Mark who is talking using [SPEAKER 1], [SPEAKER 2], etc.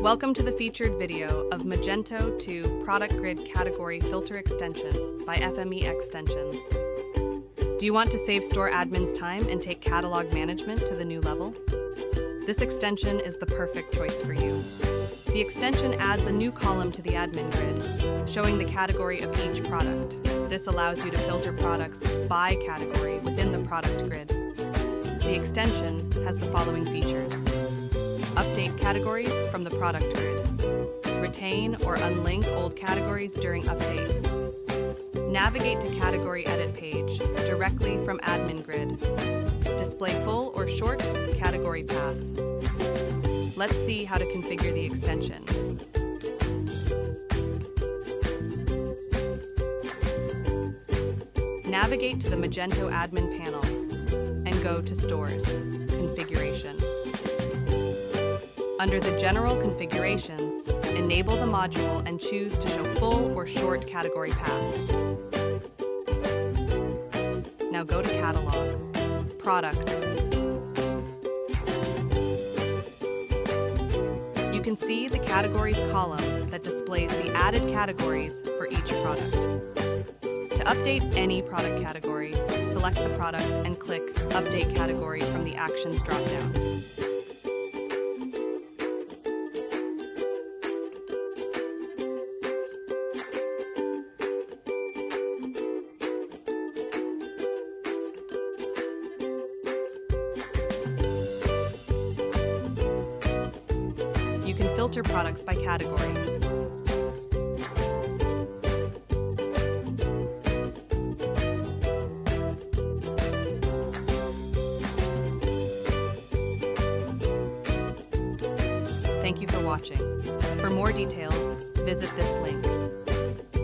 [SPEAKER 1] Welcome to the featured video of Magento to Product Grid Category Filter Extension by FMEextensions. Do you want to save store admins time and take catalog management to the new level? This extension is the perfect choice for you. The extension adds a new column to the admin grid, showing the category of each product. This allows you to filter products by category within the product grid. The extension has the following features: update categories from the product grid, retain or unlink old categories during updates, navigate to category edit page directly from admin grid, display full or short category path. Let's see how to configure the extension. Navigate to the Magento admin panel and go to Stores, Configuration. Under the General Configurations, enable the module and choose to show full or short category path. Now go to Catalog, Products. You can see the Categories column that displays the added categories for each product. To update any product category, select the product and click Update Category from the Actions dropdown. You can filter products by category. Thank you for watching. For more details, visit this link.